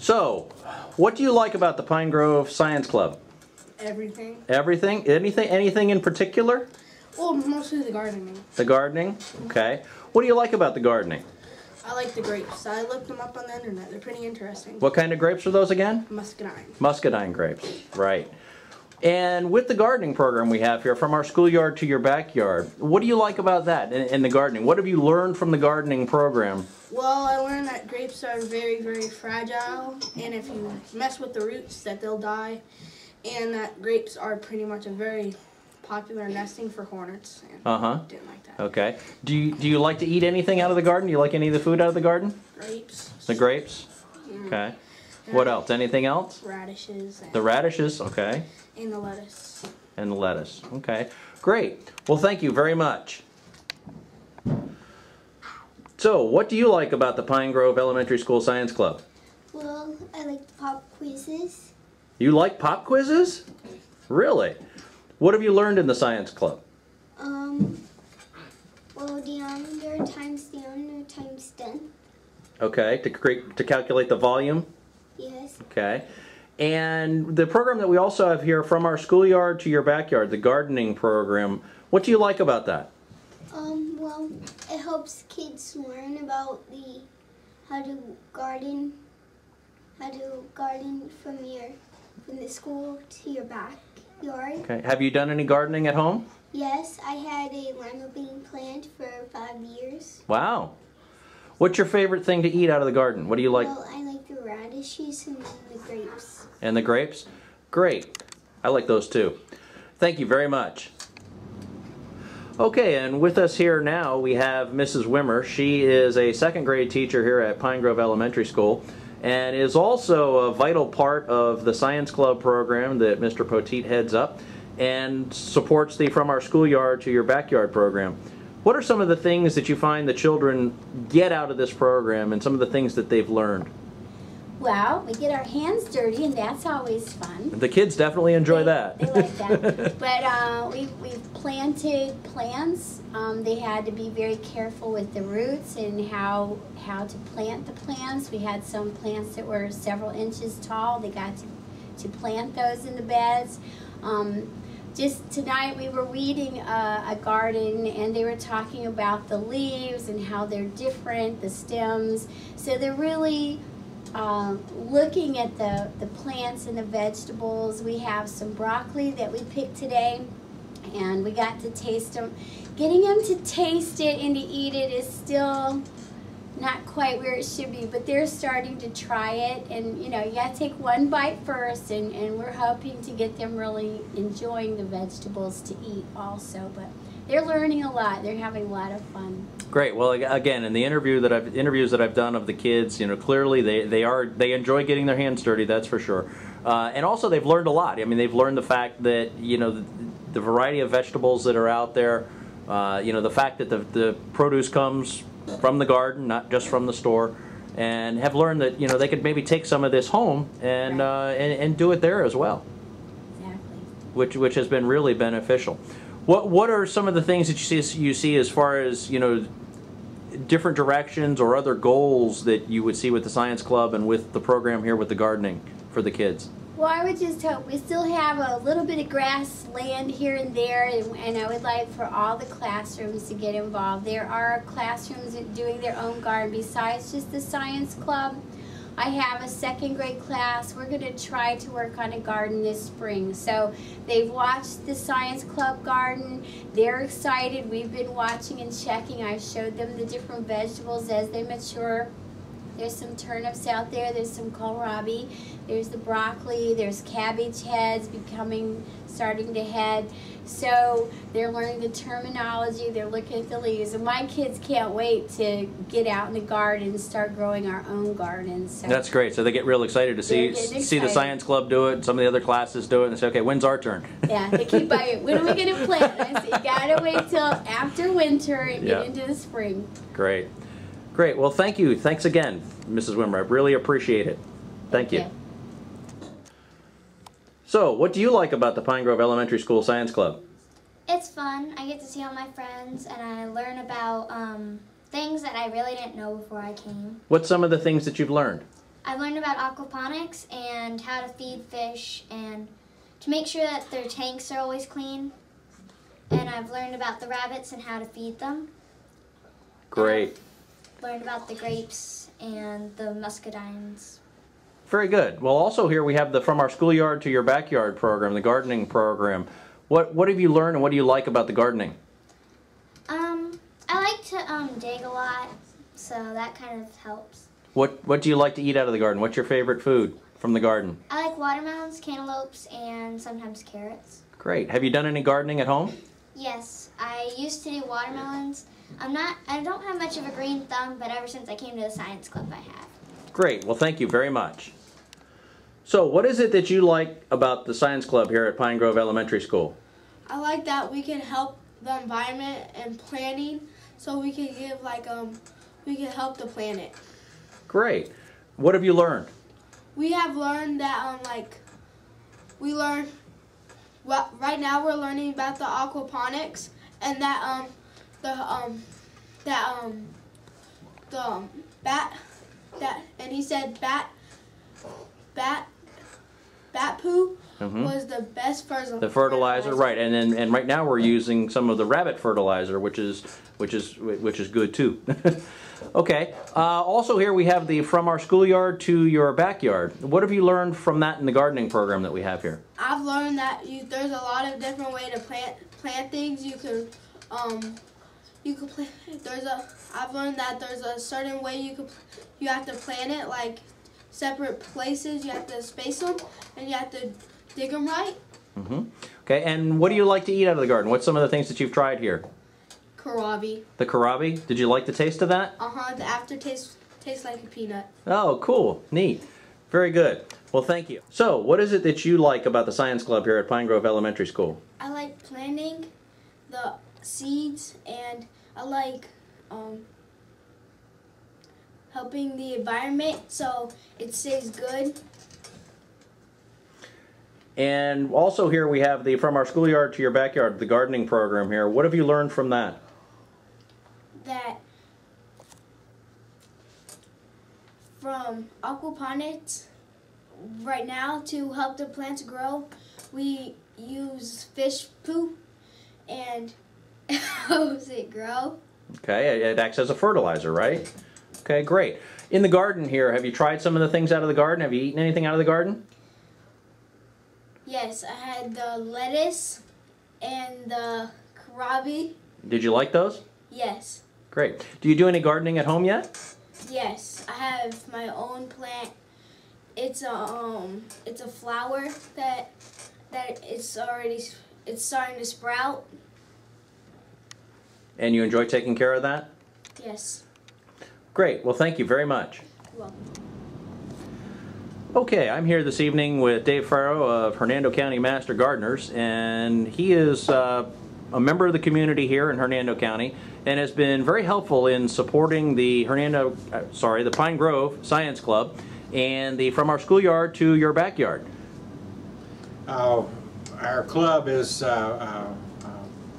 So, what do you like about the Pine Grove Science Club? Everything. Everything? Anything in particular? Well, mostly the gardening. The gardening? Okay. What do you like about the gardening? I like the grapes. I looked them up on the internet. They're pretty interesting. What kind of grapes are those again? Muscadine. Muscadine grapes, right. And with the gardening program we have here, from our schoolyard to your backyard, what do you like about that in the gardening? What have you learned from the gardening program? Well, I learned that grapes are very, very fragile, and if you mess with the roots, that they'll die, and that grapes are pretty much a very popular nesting for hornets. And didn't like that. Okay. Do you like to eat anything out of the garden? Do you like any of the food out of the garden? Grapes. The grapes? Okay. What else? Anything else? Radishes. The radishes, okay. And the lettuce. And the lettuce. Okay, great. Well, thank you very much. So, what do you like about the Pine Grove Elementary School Science Club? Well, I like the pop quizzes. You like pop quizzes? Really? What have you learned in the science club? Well, diameter times diameter times 10. Okay, to calculate the volume? Yes. Okay. And the program that we also have here, from our schoolyard to your backyard, the gardening program, what do you like about that? Well, it helps kids learn about how to garden from the school to your backyard. Okay. Have you done any gardening at home? Yes, I had a lima bean plant for 5 years. Wow. What's your favorite thing to eat out of the garden? What do you like? Well, I like the radishes and the grapes. And the grapes? Great. I like those too. Thank you very much. Okay, and with us here now we have Mrs. Wimmer. She is a second grade teacher here at Pine Grove Elementary School and is also a vital part of the science club program that Mr. Poteet heads up and supports the From Our Schoolyard to Your Backyard program. What are some of the things that you find the children get out of this program and some of the things that they've learned? Well, we get our hands dirty, and that's always fun. The kids definitely enjoy that. They like that. But we've planted plants. They had to be very careful with the roots and how to plant the plants. We had some plants that were several inches tall. They got to plant those in the beds. Just tonight we were weeding a garden, and they were talking about the leaves and how they're different, the stems. So they're really looking at the plants and the vegetables. We have some broccoli that we picked today, and we got to taste them. Getting them to taste it and to eat it is still not quite where it should be, but they're starting to try it, and you know, you got to take one bite first, and we're hoping to get them really enjoying the vegetables to eat also. But they're learning a lot. They're having a lot of fun. Great. Well, again, in the interviews that I've done of the kids, you know, clearly they enjoy getting their hands dirty. That's for sure. And also, they've learned a lot. I mean, they've learned the fact that, you know, the variety of vegetables that are out there. You know, the fact that the produce comes from the garden, not just from the store, and have learned that, you know, they could maybe take some of this home and and do it there as well. Exactly. Which has been really beneficial. What are some of the things that you see as far as, you know, different directions or other goals that you would see with the science club and with the program here with the gardening for the kids? Well, I would just hope we still have a little bit of grass land here and there, and I would like for all the classrooms to get involved. There are classrooms doing their own garden besides just the science club. I have a second grade class. We're going to try to work on a garden this spring. So they've watched the science club garden. They're excited. We've been watching and checking. I've showed them the different vegetables as they mature. There's some turnips out there. There's some kohlrabi. There's the broccoli. There's cabbage heads starting to head. So they're learning the terminology. They're looking at the leaves. And my kids can't wait to get out in the garden and start growing our own gardens. So that's great. So they get real excited to see the science club do it, some of the other classes do it, and they say, okay, when's our turn? Yeah, they keep buying, when are we going to plant? I say, you got to wait till after winter and get into the spring. Great. Great. Well, thank you. Thanks again, Mrs. Wimmer. I really appreciate it. Thank you. So, what do you like about the Pine Grove Elementary School Science Club? It's fun. I get to see all my friends, and I learn about things that I really didn't know before I came. What's some of the things that you've learned? I've learned about aquaponics and how to feed fish and to make sure that their tanks are always clean. And I've learned about the rabbits and how to feed them. Great. Learned about the grapes and the muscadines. Very good. Well, also here we have the From Our Schoolyard to Your Backyard program, the gardening program. What have you learned and what do you like about the gardening? I like to dig a lot, so that kind of helps. What do you like to eat out of the garden? What's your favorite food from the garden? I like watermelons, cantaloupes, and sometimes carrots. Great. Have you done any gardening at home? Yes, I used to do watermelons. I don't have much of a green thumb, but ever since I came to the science club, I have. Great. Well, thank you very much. So, what is it that you like about the science club here at Pine Grove Elementary School? I like that we can help the environment and planning, so we can give we can help the planet. Great. What have you learned? We have learned that right now we're learning about the aquaponics and that he said bat poo was the best fertilizer. The fertilizer, right? And right now we're using some of the rabbit fertilizer, which is good too. Okay. Also here we have the From Our Schoolyard to Your Backyard. What have you learned from that in the gardening program that we have here? I've learned that there's a lot of different ways to plant things. I've learned that there's a certain way you have to plant it, like separate places. You have to space them, and you have to dig them right. Okay, and what do you like to eat out of the garden? What's some of the things that you've tried here? Kohlrabi. The kohlrabi? Did you like the taste of that? The aftertaste tastes like a peanut. Oh, cool. Neat. Very good. Well, thank you. So, what is it that you like about the science club here at Pine Grove Elementary School? I like planting the seeds, and I like helping the environment so it stays good. And also here we have the From Our Schoolyard to Your Backyard, the gardening program here. What have you learned from that? That from aquaponics, right now to help the plants grow, we use fish poop and helps it grow. Okay, it acts as a fertilizer, right? Okay, great. In the garden here, have you tried some of the things out of the garden? Have you eaten anything out of the garden? Yes, I had the lettuce and the kohlrabi. Did you like those? Yes. Great. Do you do any gardening at home yet? Yes, I have my own plant. It's a flower that it's starting to sprout. And you enjoy taking care of that? Yes. Great. Well, thank you very much. You're welcome. Okay, I'm here this evening with Dave Farrow of Hernando County Master Gardeners, and he is a member of the community here in Hernando County and has been very helpful in supporting the the Pine Grove Science Club and the From Our Schoolyard to Your Backyard. Our club is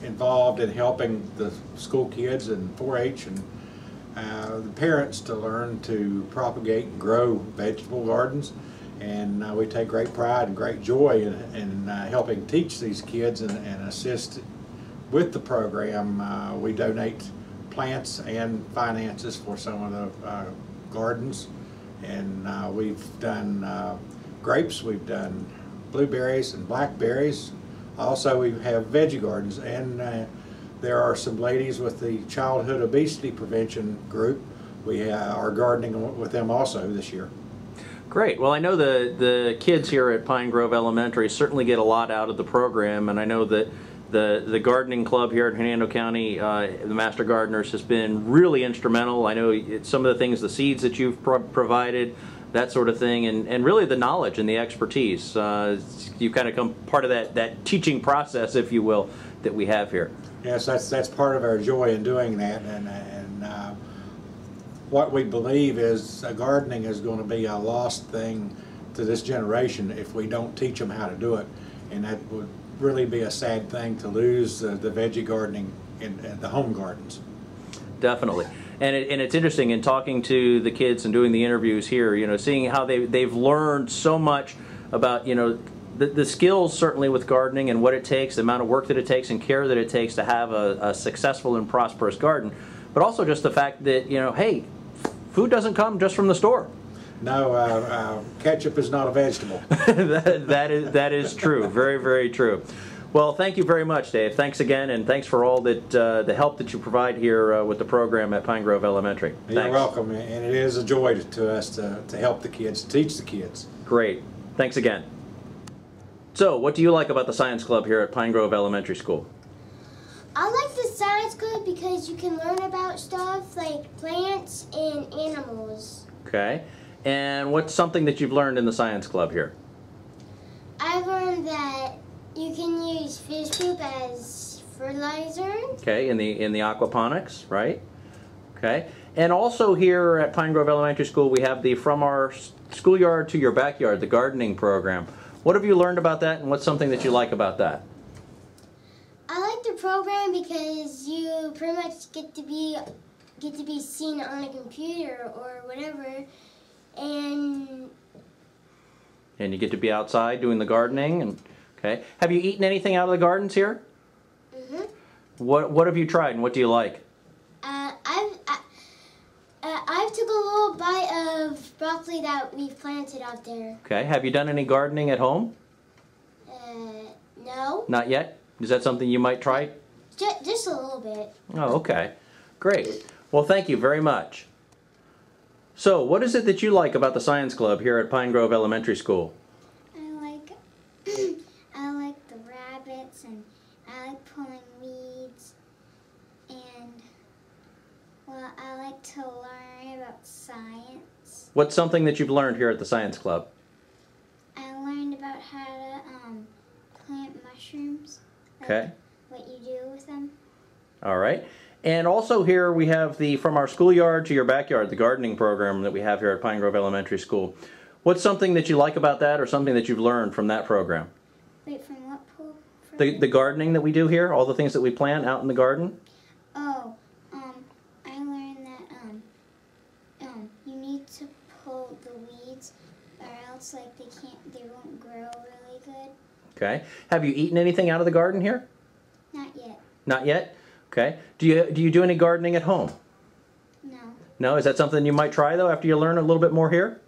involved in helping the school kids and 4-H and the parents to learn to propagate and grow vegetable gardens, and we take great pride and great joy in helping teach these kids and assist with the program. We donate plants and finances for some of the gardens, and we've done grapes, we've done blueberries and blackberries. Also, we have veggie gardens, and there are some ladies with the Childhood Obesity Prevention group. We are gardening with them also this year. Great. Well, I know the kids here at Pine Grove Elementary certainly get a lot out of the program, and I know that the gardening club here at Hernando County, the Master Gardeners, has been really instrumental. I know some of the things, the seeds that you've provided, that sort of thing, and really the knowledge and the expertise. You kind of come part of that teaching process, if you will, that we have here. Yes, that's part of our joy in doing that, and what we believe is gardening is going to be a lost thing to this generation if we don't teach them how to do it, and that would really be a sad thing to lose the veggie gardening in the home gardens. definitely. And it's interesting in talking to the kids and doing the interviews here, you know, seeing how they've learned so much about, you know, the skills certainly with gardening and what it takes, the amount of work that it takes and care that it takes to have a successful and prosperous garden, but also just the fact that, you know, hey, food doesn't come just from the store. No, ketchup is not a vegetable. that is true. Very, very true. Well, thank you very much, Dave. Thanks again, and thanks for all that the help that you provide here with the program at Pine Grove Elementary. You're Thanks. welcome, and it is a joy to us to help the kids, to teach the kids. Great. Thanks again. So, what do you like about the Science Club here at Pine Grove Elementary School? I like the science club because you can learn about stuff like plants and animals. Okay. And what's something that you've learned in the Science Club here? I learned that you can use fish poop as fertilizer. Okay, in the aquaponics, right? Okay. And also here at Pine Grove Elementary School, we have the From Our Schoolyard to Your Backyard, the gardening program. What have you learned about that, and what's something that you like about that? I like the program because you pretty much get to be seen on a computer or whatever, and you get to be outside doing the gardening. And okay. Have you eaten anything out of the gardens here? mhm. What have you tried, and what do you like? I've took a little bite of broccoli that we've planted out there. Okay. Have you done any gardening at home? No, Not yet. Is that something you might try? just a little bit. Oh, okay. Great. Well, thank you very much. So, what is it that you like about the Science Club here at Pine Grove Elementary School? I like the rabbits, and I like pulling weeds, and well, I like to learn about science. What's something that you've learned here at the Science Club? I learned about how to plant mushrooms. like Okay. What you do with them. All right. And also here we have the From Our Schoolyard to Your Backyard, the gardening program that we have here at Pine Grove Elementary School. What's something that you like about that, or something that you've learned from that program? Wait, from what pool? The gardening that we do here, all the things that we plant out in the garden? Oh, I learned that you need to pull the weeds, or else like they won't grow really good. Okay. Have you eaten anything out of the garden here? Not yet. Not yet? Okay. Do you do any gardening at home? No, No? Is that something you might try, though, after you learn a little bit more here?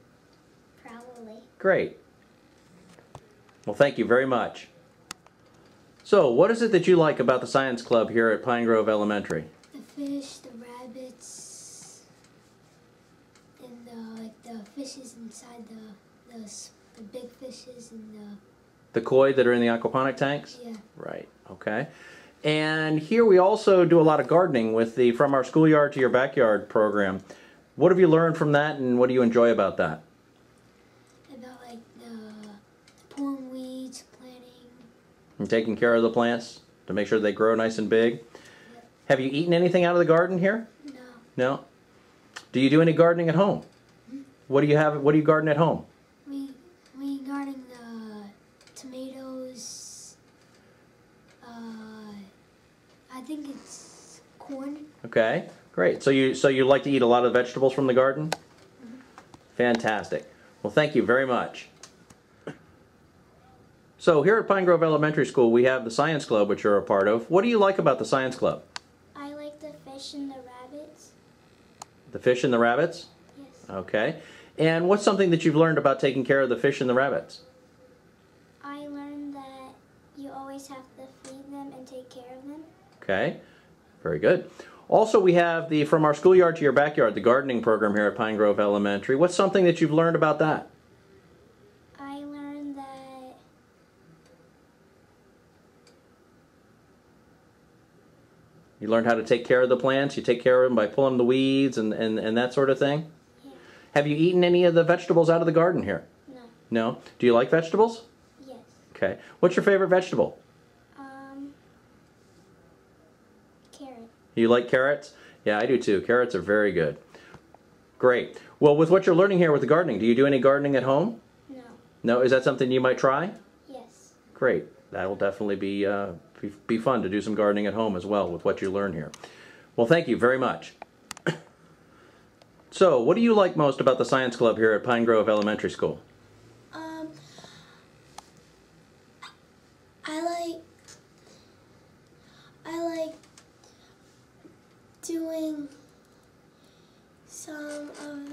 probably. Great. Well, thank you very much. So, what is it that you like about the Science Club here at Pine Grove Elementary? The fish, the rabbits, and the fishes inside the big fishes and The koi that are in the aquaponic tanks? yeah. Right. Okay. And here we also do a lot of gardening with the From Our Schoolyard to Your Backyard program. What have you learned from that, and what do you enjoy about that? About like the pulling weeds, planting. And taking care of the plants to make sure they grow nice and big. Have you eaten anything out of the garden here? No, No? Do you do any gardening at home? What do you garden at home? we garden the tomatoes. I think it's corn. Okay, great. So you like to eat a lot of vegetables from the garden? Fantastic. Well, thank you very much. So here at Pine Grove Elementary School, we have the Science Club, which you're a part of. What do you like about the Science Club? I like the fish and the rabbits. The fish and the rabbits? Yes. Okay. And what's something that you've learned about taking care of the fish and the rabbits? I learned that you always have to feed them and take care of them. Okay, very good. Also, we have the From Our Schoolyard to Your Backyard, the gardening program here at Pine Grove Elementary. What's something that you've learned about that? I learned that You learned how to take care of the plants. You take care of them by pulling the weeds and that sort of thing? Yeah. Have you eaten any of the vegetables out of the garden here? no. No? Do you like vegetables? Yes. Okay. What's your favorite vegetable? Carrot. You like carrots? Yeah, I do too. Carrots are very good. Great. Well, with what you're learning here with the gardening, do you do any gardening at home? No. No? Is that something you might try? Yes. Great. That will definitely be fun to do some gardening at home as well with what you learn here. Well, thank you very much. So, what do you like most about the science club here at Pine Grove Elementary School? I like doing some of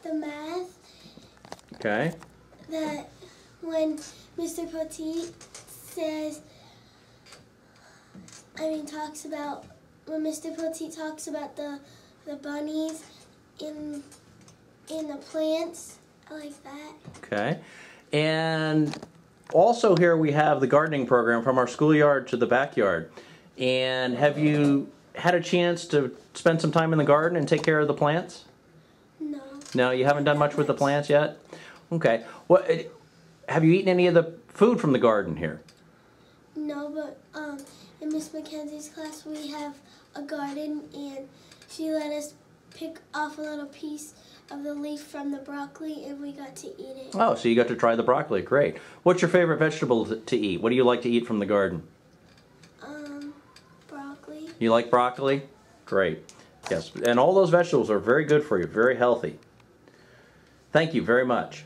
the math. Okay. That when Mr. Poteet talks about, when Mr. Poteet talks about the bunnies in the plants, I like that. Okay. And also here we have the gardening program from our schoolyard to the backyard. And have you had a chance to spend some time in the garden and take care of the plants? No. No, you haven't done much with the plants yet? Okay. What, have you eaten any of the food from the garden here? No, but in Miss Mackenzie's class we have a garden, and she let us pick off a little piece of the leaf from the broccoli, and we got to eat it. Oh, so you got to try the broccoli. Great. What's your favorite vegetable to eat? What do you like to eat from the garden? Broccoli. You like broccoli? Great. Yes, and all those vegetables are very good for you, very healthy. Thank you very much.